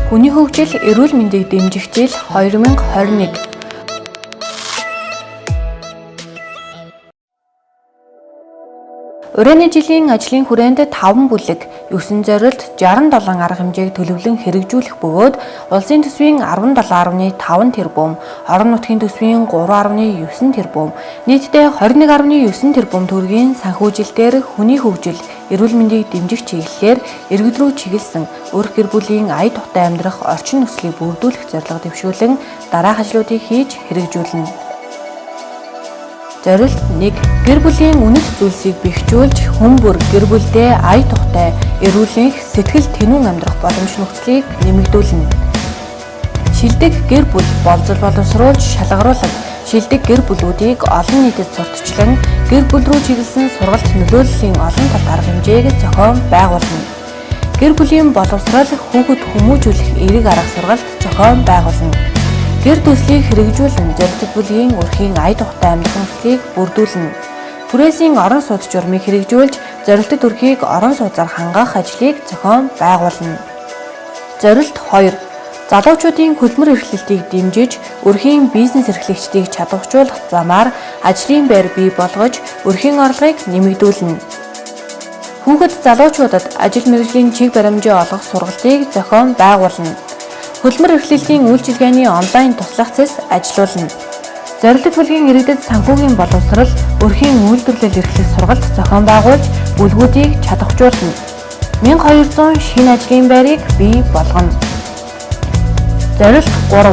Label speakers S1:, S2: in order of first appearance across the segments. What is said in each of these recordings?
S1: Хүний хөгжил, эрүүл мэндийг дэмжих жил 2021. Ураны жилийн ажлын хүрээнд 5 бүлэг, 9 зорилт, 67 арга хэмжээг төлөвлөн хэрэгжүүлэх бөгөөд улсын төсвийн 17.5 тэрбум, орон нутгийн төсвийн 3.9 тэрбум, нийтдээ 21.9 тэрбум төгрөгийн санхүүжилтээр хүний хөгжил, эрүүл мэндийг дэмжих чиглэлээр иргэд рүү чиглэсэн өрх гэр бүлийн ая тухтай амьдрах орчин нөхцөлийг бүрдүүлэх зорилго дэвшүүлэн дараах ажлуудыг хийж хэрэгжүүлнэ. Зорилт 1. Гэр бүлийн үнэт зүйлсийг бэхжүүлж хүн бүр гэр бүлдээ ая тухтай, эрүүлэнх, сэтгэл тэнүүн амьдрах боломж нөхцөлийг нэмэгдүүлнэ. Шилдэг гэр бүл боловсруулж шалгаруулах, шилдэг гэр бүлүүдийг олон нийтэд сурталчлан гэр бүл рүү чиглэсэн сургалт нөлөөллийн олон талт арга хэмжээг зохион байгуулна. Гэр бүлийн боловсруулах, хүүхэд хүмүүжүүлэх эерэг арга сургалт зохион байгуулна. Гэр төслийг хэрэгжүүлэн зорилт бүлгийн өрхийн ая тухтай амьдрах нөхцөлийг бүрдүүлнэ. Түрээсийн орон сууц журмыг хэрэгжүүлж зорилтод өрхийг орон сууцаар хангах ажлыг зохион байгуулна. Зорилт 2. Залуучуудын хөдөлмөр эрхлэлтийг дэмжиж, өрхийн бизнес эрхлэгчдийг чадваржуулах замаар ажлын байр бий болгож, өрхийн орлогыг нэмэгдүүлнэ. Хүүхэд залуучуудад ажил мэргэжлийн чиг баримжаа олгох сургалтыг зохион байгуулна. Хөдөлмөр эрхлэлтийн үйлчилгээний онлайн туслах цэс ажилуулна. Зорилт бүлгийн иргэдэд санхүүгийн боловсрол, өрхийн үйлдвэрлэл эрхлэх сургалт зохион байгуулж, бүлгүүдийг чадваржуулна. 1200 шинэ ажлын байрыг бий болгоно. Зорилт 3.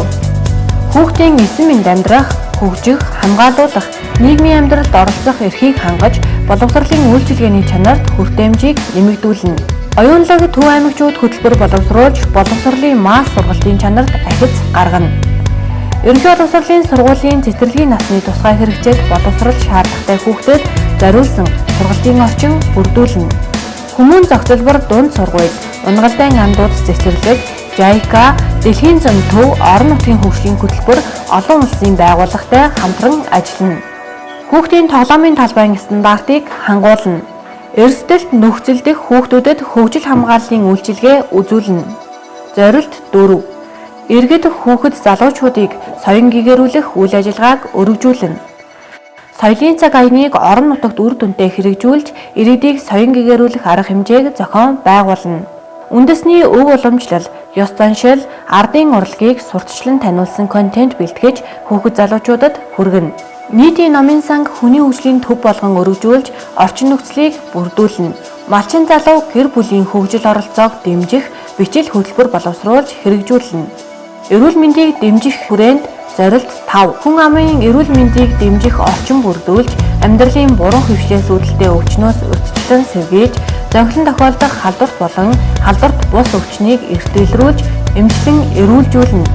S1: Хүүхдийн эсэм мэнд амьдрах, хөгжих, хамгаалуулах, нийгмийн амьдралд оролцох эрхийг хангаж, боловсролын үйлчилгээний чанарт хүртээмжийг нэмэгдүүлнэ. Оюунлаг Төв аймагчууд хөтөлбөр боловсруулж, боловсролын масс сургалтын чанарт ахиц гаргана. Ерөнхий боловсролын сургуулийн цэцэрлэгийн насны тусгай хэрэгцээт боловсрол шаардлагатай хүүхдэд зориулсан сургалтын орчин бүрдүүлнэ. Хүмүүн зохицолбор дунд сургууль, унгалдайн андууд цэцэрлэг, JICA, Дэлхийн зам төв орон нутгийн хөгжлийн хөтөлбөр олон улсын байгууллагатай хамтран ажиллана. Хүүхдийн тоглоомын талбайн стандартыг хангуулна. Эрсдэлт нөхцөлдөх хүүхдүүдэд хөгжил хамгааллын үйлчилгээ үзүүлнэ. Зорилт 4. Иргэд хүүхэд залуучуудыг соён гэгэрүүлэх үйл ажиллагааг өргөжүүлнэ. Соёлын цаг аяныг орон нутагт үр дүнтэй хэрэгжүүлж, иргэдийг соён гэгэрүүлэх арга хэмжээг зохион байгуулна. Үндэсний өв уламжлал, ёс заншил, ардын урлагийг сурталчлан таниулсан контент бэлтгэж хүүхэд залуучуудад хүргэнэ. Нийтийн номын санг хүний хөгжлийн төв болгон өргөжүүлж, орчин нөхцөлийг бүрдүүлнэ. Малчин залуу гэр бүлийн хөгжил оролцоог дэмжих, бичил хөтөлбөр боловсруулж хэрэгжүүлнэ. Эрүүл мэндийг дэмжих хүрээнд зорилт 5. Хүн амын эрүүл мэндийг дэмжих орчин бүрдүүлж, амьдралын буруу хөвшлээс үүдэлтэй өвчнөөс урьдчилан сэргийлж, зохилон тохиолдох халдварт болон халдварт бус өвчнийг эртэлрүүлж, эмчлэн эрүүлжүүлнэ.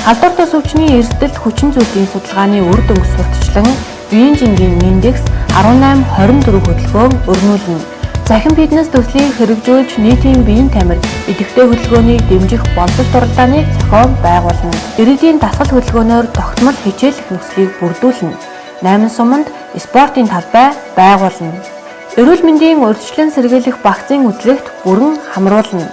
S1: Халдварт бус өвчний эрсдэлт хүчин зүйлийн судалгааны үр дүнг сурталчлан, биеийн жингийн индекс 18-24 хөдөлгөөг өргөнүүлнэ. Захин фитнес төслийг хэрэгжүүлж, нийтийн биеийн тамир, идэвхтэй хөдөлгөөнийг дэмжих боловсрол дуралдааныг зохион байгуулна. Иргэдийн дасгал хөдөлгөөнөөр тогтмол хичээлэх нөхцөлийг бүрдүүлнэ. 8 суманд спортын талбай байгуулна. Эрүүл мэндийн урьдчилан сэргийлэх багцын үзлэгт бүрэн хамруулна.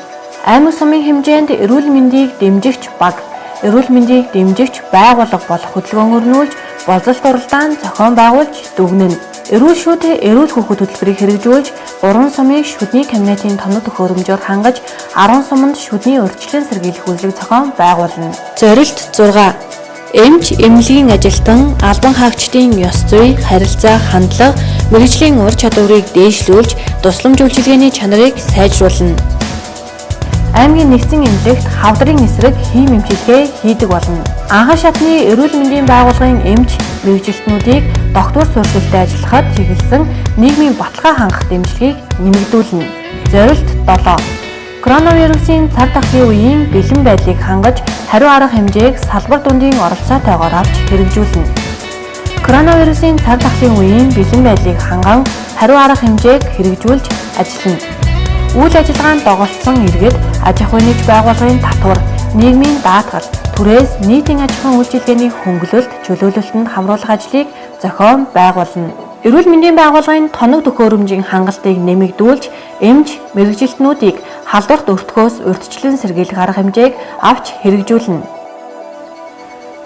S1: Аймаг сумын хэмжээнд эрүүл мэндийг дэмжигч баг, эрүүл мэндийг дэмжигч байгууллага болох хөдөлгөөн өрнүүлж, боловсрол дуралдаан зохион байгуулж дүгнэнэ. Эрүүл шүд, эрүүл хүүхэд хөтөлбөрийг хэрэгжүүлж, 3 сумыг шүдний кабинетийн тоног төхөөрөмжөөр хангаж, 10 суманд шүдний урьдчилан сэргийлэх үйлчилгээг зохион байгуулна. Зорилт 6. Эмч, эмнэлгийн ажилтан, албан хаагчдын ёс зүй, харилцаа, хандлага, мэргэжлийн ур чадварыг дээшлүүлж, тусламж үйлчилгээний чанарыг сайжруулна. Аймгийн нэгдсэн эмнэлэгт хавдрын эсрэг хийм эмчилгээ хийдэг болно. Анхан шатны эрүүл мэндийн байгууллагын эмч мэргэжилтнүүдийг доктор суурьшилтай ажиллахад чиглэсэн нийгмийн баталгаа хангах дэмжлэгийг нэмэгдүүлнэ. Зорилт 7. Коронавирусын цар тахлын үеийн бэлэн байдлыг хангаж, хариу арга хэмжээг салбар дундын оролцоотойгоор авч хэрэгжүүлнэ. Коронавирусын цар тахлын үеийн бэлэн байдлыг ханган, хариу арга хэмжээг хэрэгжүүлж ажиллана. Үйл ажиллагаанд доголдсон иргэд аж ахуйн нэгж байгууллагын татвар, нийгмийн даатгал, түрээс нийтийн аж ахуйн үйлчилгээний хөнгөлөлт, чөлөөлөлтөнд хамруулах ажлыг зохион байгуулна. Эрүүл мэндийн байгууллагын тоног төхөөрөмжийн хангалтыг нэмэгдүүлж, эмч, мэргэжилтнүүдийг халдварт өртгөөс урьдчилан сэргийлэх арга хэмжээг авч хэрэгжүүлнэ.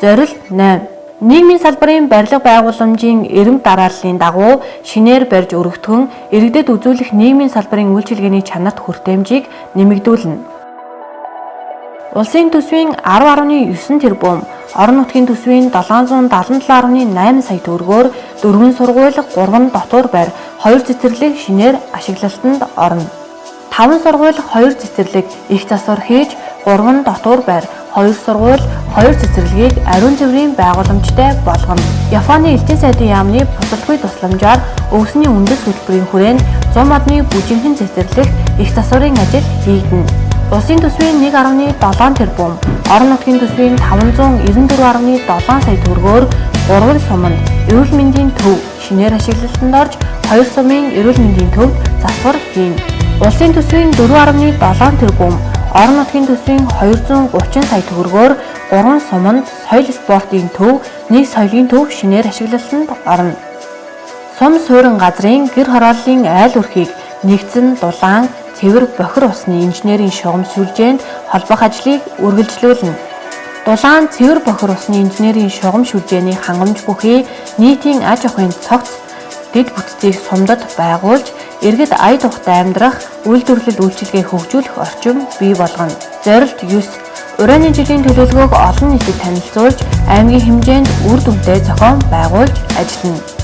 S1: Зорилт 8. Нийгмийн салбарын барилга байгууламжийн эрэм дарааллын дагуу шинээр барьж өргөдгөн иргэдэд үзүүлэх нийгмийн салбарын үйлчилгээний чанарт хүртээмжийг нэмэгдүүлнэ. Улсын төсвийн 10.9 тэрбум, орон нутгийн төсвийн 777.8 сая төгрөгөөр 4 сургууль, 3 дотуур байр, 2 цэцэрлэг шинээр ашиглалтанд орно. 5 сургууль, 2 цэцэрлэг их засвар хийж, 3 дотуур байр, 2 сургууль, 2 цэцэрлэгийг ариун цэврийн байгууламжтай болгоно. Японы элчин сайдын яамны бусалгүй тусламжаар өвсний үндэс хөтөлбөрийн хүрээнд 100 модны бүжинхэн цэцэрлэг их засварын ажил хийгдэнэ. Улсын төсвийн 1.7 тэрбум, орон нутгийн төсвийн 594.7 сая төгрөгөөр 3 суманд эрүүл мэндийн төв шинээр ашиглалтанд орж 2 сумын эрүүл мэндийн төвд засвар хийнэ. Улсын төсвийн 4.7 тэрбум, орон нутгийн төсвийн 230 сая төгрөгөөр 3 суманд соёл спортын төв, нэг соёлын төв шинээр ашиглалтанд орно. Сум суурин газрын гэр хорооллын айл өрхийг нэгдсэн дулаан, цэвэр бохир усны инженерийн шугам сүлжээнд холбох ажлыг үргэлжлүүлнэ. Дулаан, цэвэр бохир усны инженерийн шугам сүлжээний хангамж бүхий нийтийн аж ахуйн цогц дэд бүтцийг сумдад байгуулж, иргэд ая тухтай амьдрах, үйлдвэрлэл үйлчилгээ хөгжүүлэх орчин бий болгоно. Зорилт 9. Ураны жилийн төлөвлөгөөг олон нийтэд танилцуулж, аймгийн хэмжээнд үр дүнтэй зохион байгуулж ажиллана.